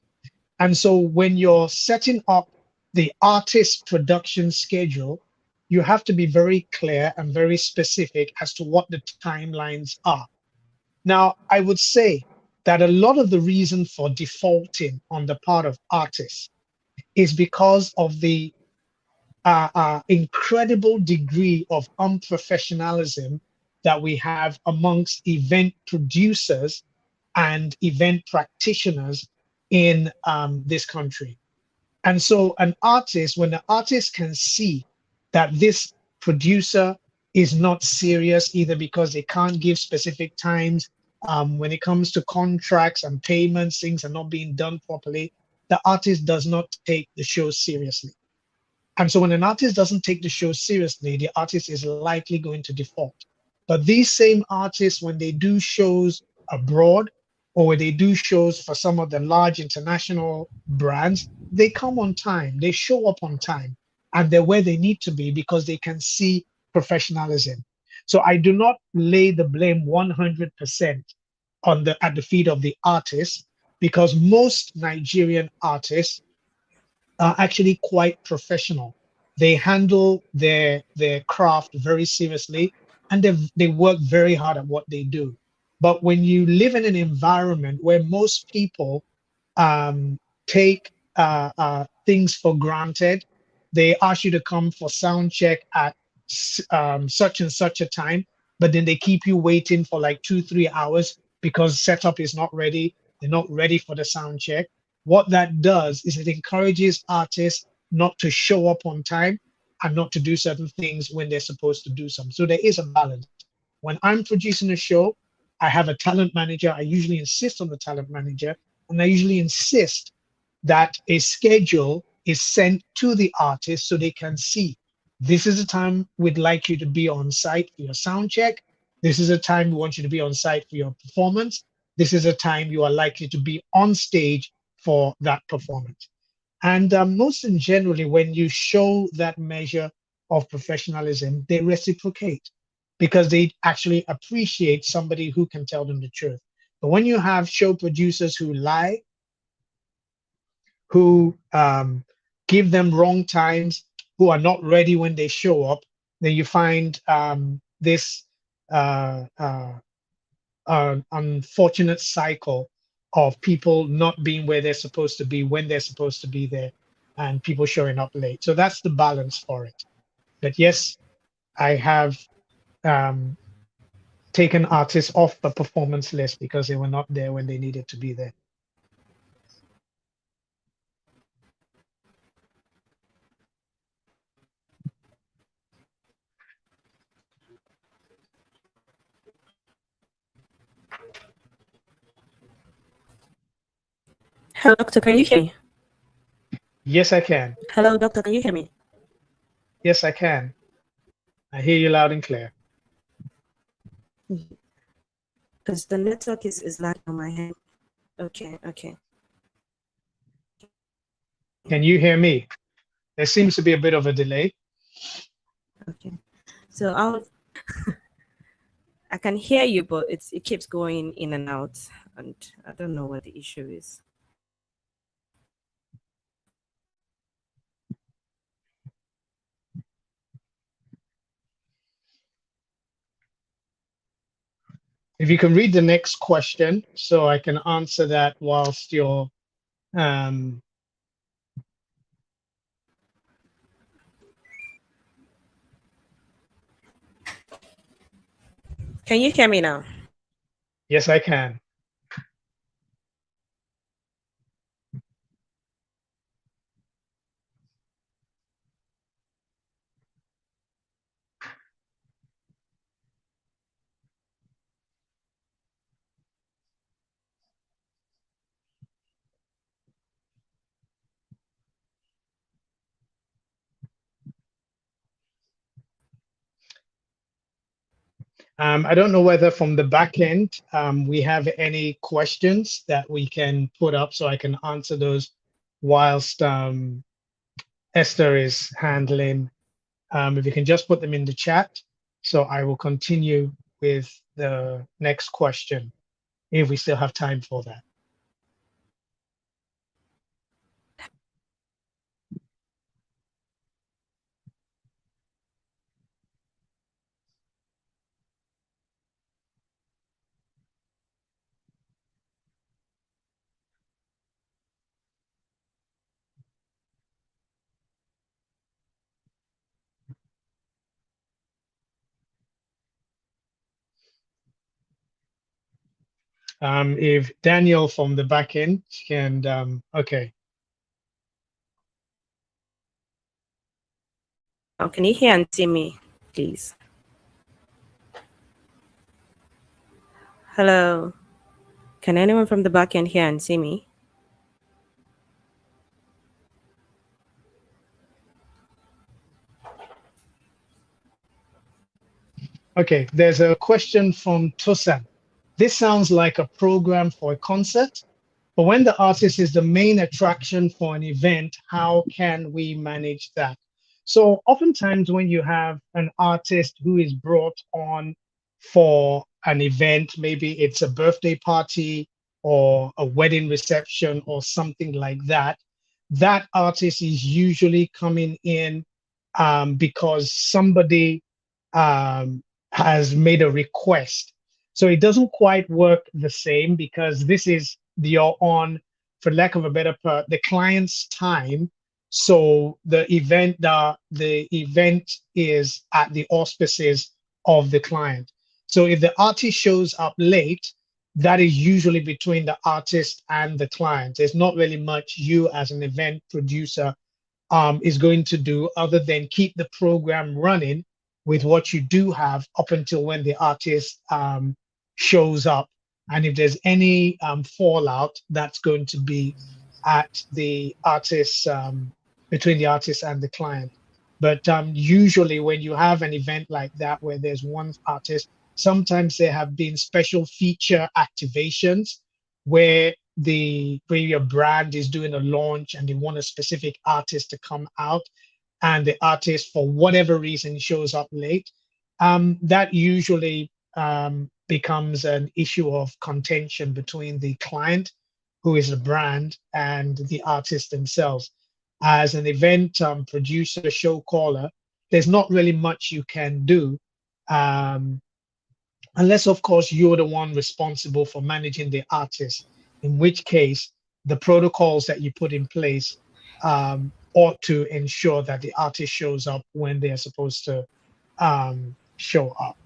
And so when you're setting up the artist production schedule, you have to be very clear and very specific as to what the timelines are. Now, I would say that a lot of the reason for defaulting on the part of artists is because of the incredible degree of unprofessionalism that we have amongst event producers and event practitioners in this country. And so an artist, when the artist can see that this producer is not serious, either because they can't give specific times, when it comes to contracts and payments, things are not being done properly, the artist does not take the show seriously. And so when an artist doesn't take the show seriously, the artist is likely going to default. But these same artists, when they do shows abroad or when they do shows for some of the large international brands, they come on time, they show up on time, and they're where they need to be because they can see professionalism. So I do not lay the blame 100% at the feet of the artist. because most Nigerian artists are actually quite professional. They handle their craft very seriously, and they work very hard at what they do. But when you live in an environment where most people um, take things for granted, they ask you to come for sound check at such and such a time, but then they keep you waiting for like 2, 3 hours because setup is not ready. They're not ready for the sound check. What that does is it encourages artists not to show up on time and not to do certain things when they're supposed to do some. So there is a balance. When I'm producing a show, I have a talent manager. I usually insist on the talent manager, and I usually insist that a schedule is sent to the artist so they can see this is the time we'd like you to be on site for your sound check. This is a time we want you to be on site for your performance. This is a time you are likely to be on stage for that performance. And most in generally, when you show that measure of professionalism, they reciprocate because they actually appreciate somebody who can tell them the truth. But when you have show producers who lie, who give them wrong times, who are not ready when they show up, then you find this uh, uh, unfortunate cycle of people not being where they're supposed to be when they're supposed to be there, and people showing up late. So that's the balance for it. But yes, I have um, taken artists off the performance list because they were not there when they needed to be there. Hello, doctor. Can you hear me? Yes, I can. Hello, doctor. Can you hear me? Yes, I can. I hear you loud and clear. Because the network is lagging on my hand. Okay, okay. Can you hear me? There seems to be a bit of a delay. Okay. So I can hear you, but it keeps going in and out, and I don't know what the issue is. If you can read the next question so I can answer that whilst you're um, Can you hear me now? yes, I can. I don't know whether from the back end we have any questions that we can put up so I can answer those whilst Esther is handling. If you can just put them in the chat, so I will continue with the next question if we still have time for that. If Daniel from the back end can, okay. Now, can you hear and see me, please? Hello. Can anyone from the back end hear and see me? Okay, there's a question from Tosan. This sounds like a program for a concert, but when the artist is the main attraction for an event, how can we manage that? So oftentimes when you have an artist who is brought on for an event, maybe it's a birthday party, or a wedding reception or something like that, that artist is usually coming in because somebody has made a request. So it doesn't quite work the same because this is you're on, for lack of a better part, the client's time. So the event is at the auspices of the client. So if the artist shows up late, that is usually between the artist and the client. There's not really much you as an event producer is going to do other than keep the program running with what you do have up until when the artist shows up. And if there's any fallout, that's going to be at the artist, between the artist and the client. But usually, when you have an event like that where there's one artist, sometimes there have been special feature activations where your brand is doing a launch and they want a specific artist to come out, and the artist for whatever reason shows up late. That usually becomes an issue of contention between the client, who is a brand, and the artist themselves. As an event producer, show caller, there's not really much you can do, um, unless of course you're the one responsible for managing the artist, in which case the protocols that you put in place ought to ensure that the artist shows up when they're supposed to show up.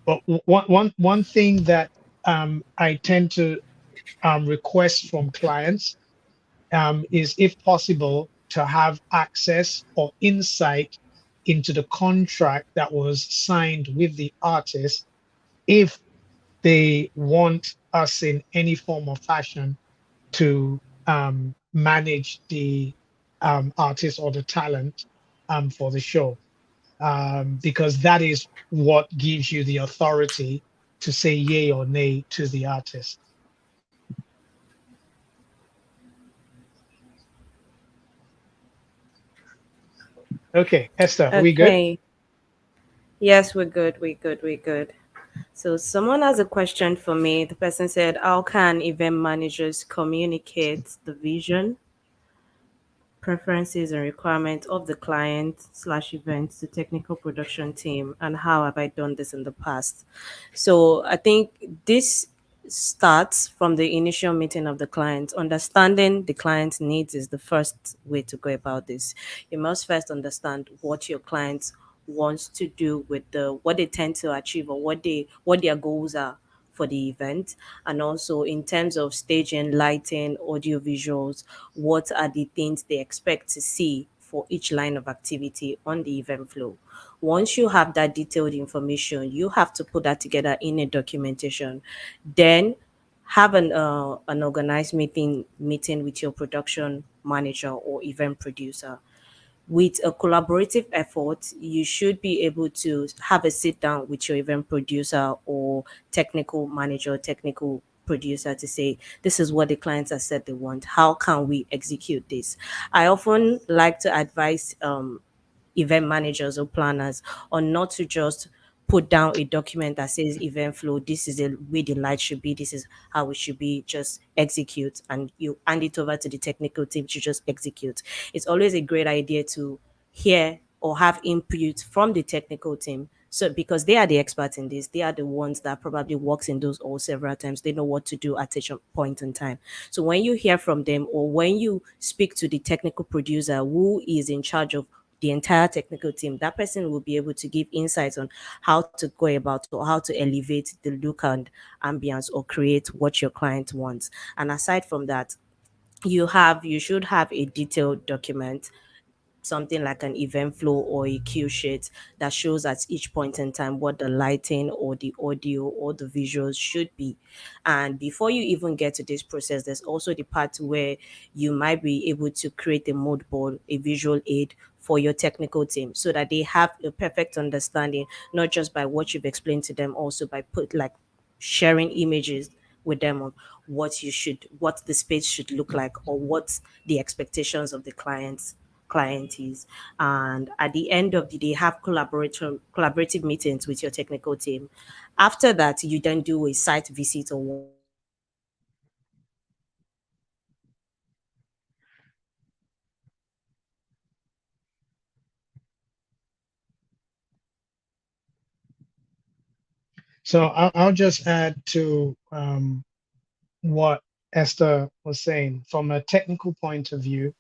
But one thing that I tend to request from clients is, if possible, to have access or insight into the contract that was signed with the artist if they want us in any form or fashion to manage the artist or the talent for the show, because that is what gives you the authority to say yay or nay to the artist. Okay, Esther, are we good? Okay. Yes, we're good. We're good. We're good. So someone has a question for me. The person said, "How can event managers communicate the vision, preferences, and requirements of the client slash event to technical production team, and how have I done this in the past?" So I think this starts from the initial meeting of the client. Understanding the client's needs is the first way to go about this. You must first understand what your client wants to do with the what they tend to achieve, or what their goals are for the event, and also in terms of staging, lighting, audio visuals, what are the things they expect to see for each line of activity on the event flow. Once you have that detailed information, you have to put that together in a documentation. Then have an organized meeting with your production manager or event producer. With a collaborative effort, you should be able to have a sit down with your event producer or technical manager, technical producer, to say, this is what the clients have said they want. How can we execute this? I often like to advise event managers or planners on not to just put down a document that says event flow, this is the way the light should be, this is how it should be, just execute, and you hand it over to the technical team to just execute. It's always a great idea to hear or have input from the technical team, so because they are the experts in this, they are the ones that probably works in those all several times, they know what to do at each point in time. So when you hear from them, or when you speak to the technical producer who is in charge of the entire technical team, that person will be able to give insights on how to go about, or how to elevate the look and ambience, or create what your client wants. And aside from that, you should have a detailed document, something like an event flow or a cue sheet, that shows at each point in time what the lighting or the audio or the visuals should be. And before you even get to this process, there's also the part where you might be able to create a mood board, a visual aid for your technical team, so that they have a perfect understanding, not just by what you've explained to them, also by put like sharing images with them on what the space should look like, or what the expectations of the clients client is. And at the end of the day, have collaborative meetings with your technical team. After that, you then do a site visit or walkthrough to see how the event is going. And after that, you then do a feedback session to see how So I'll just add to what Esther was saying. From a technical point of view,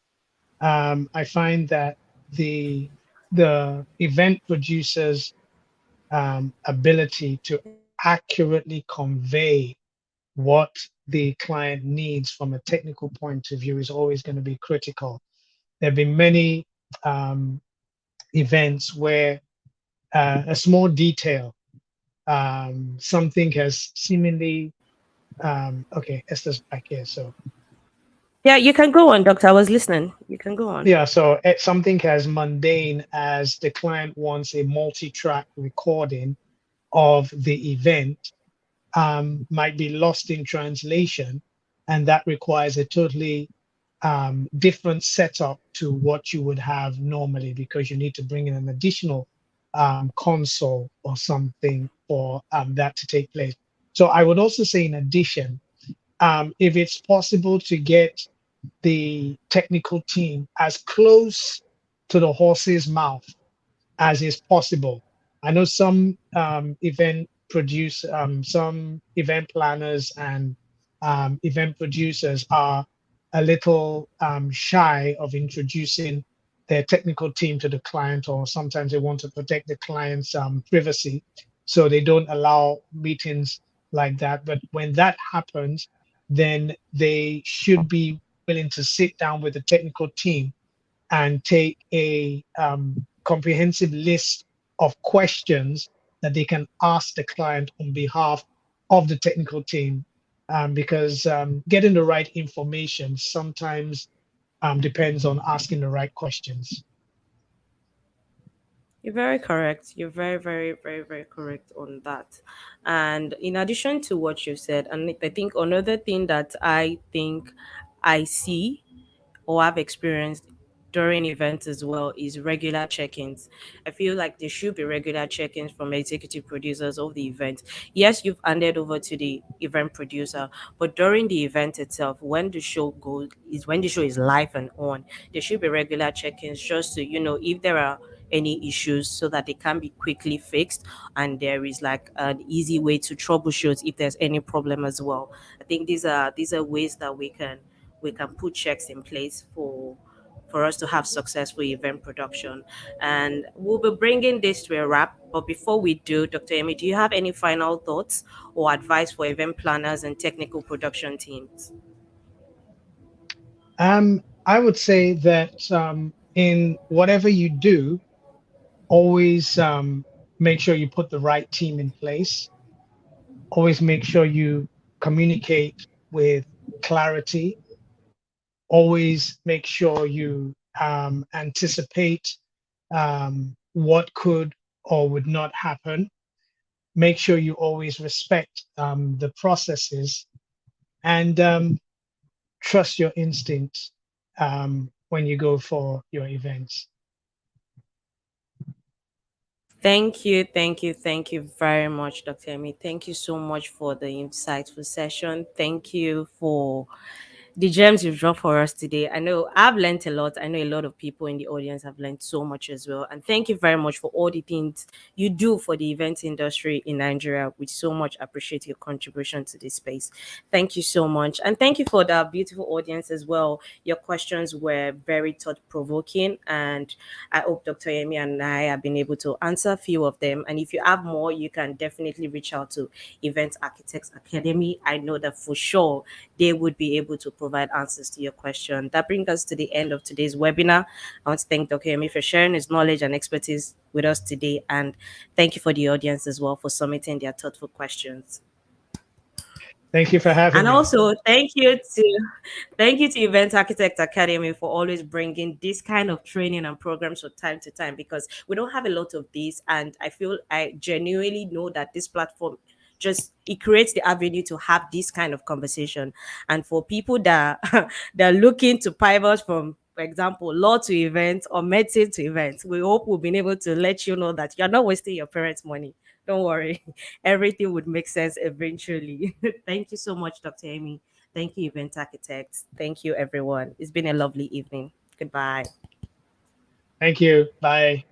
I find that the the event producers' ability to accurately convey what the client needs from a technical point of view is always going to be critical. There have been many um, events where a small detail, something has seemingly, okay, Esther's back here. So, Yeah, you can go on, doctor. I was listening. You can go on. yeah, so something as mundane as the client wants a multi track recording of the event might be lost in translation, and that requires a totally different setup to what you would have normally because you need to bring in an additional console or something for that to take place. So I would also say, in addition, if it's possible to get the technical team as close to the horse's mouth as is possible. I know some some event planners and event producers are a little shy of introducing their technical team to the client, or sometimes they want to protect the client's privacy, so they don't allow meetings like that. But when that happens, then they should be willing to sit down with the technical team and take a comprehensive list of questions that they can ask the client on behalf of the technical team. Because getting the right information sometimes depends on asking the right questions. You're very correct. You're very, very, very, very correct on that. And in addition to what you said, and I think another thing that I think I see or have experienced during events as well is regular check-ins. I feel like there should be regular check-ins from executive producers of the event. Yes, you've handed over to the event producer, but during the event itself, when the show is live and on, there should be regular check-ins just to, if there are any issues so that they can be quickly fixed, and there is like an easy way to troubleshoot if there's any problem as well. I think these are ways that we can put checks in place for us to have successful event production. And we'll be bringing this to a wrap. But before we do, Dr. Amy, do you have any final thoughts or advice for event planners and technical production teams? I would say that in whatever you do, always make sure you put the right team in place. Always make sure you communicate with clarity. Always make sure you anticipate what could or would not happen. Make sure you always respect the processes, and trust your instincts when you go for your events. Thank you very much, Dr. Amy. Thank you so much for the insightful session. Thank you for the gems you've dropped for us today. I know I've learned a lot. I know a lot of people in the audience have learned so much as well. And thank you very much for all the things you do for the event industry in Nigeria. We so much appreciate your contribution to this space. Thank you so much. And thank you for the beautiful audience as well. Your questions were very thought provoking. And I hope Dr. Yemi and I have been able to answer a few of them. And if you have more, you can definitely reach out to Event Architects Academy. I know that for sure they would be able to provide answers to your question. That brings us to the end of today's webinar. I want to thank Dr. Yemi for sharing his knowledge and expertise with us today. And thank you for the audience as well for submitting their thoughtful questions. Thank you for having And me. also, thank you to Event Architect Academy for always bringing this kind of training and programs from time to time, because we don't have a lot of these, and I genuinely know that this platform just it creates the avenue to have this kind of conversation. And for people that that are looking to pivot from for example, law to events or medicine to events. We hope we've been able to let you know that you're not wasting your parents' money. Don't worry, everything would make sense eventually. Thank you so much, Dr. Amy. Thank you, event architects. Thank you, everyone. It's been a lovely evening. Goodbye. Thank you. Bye.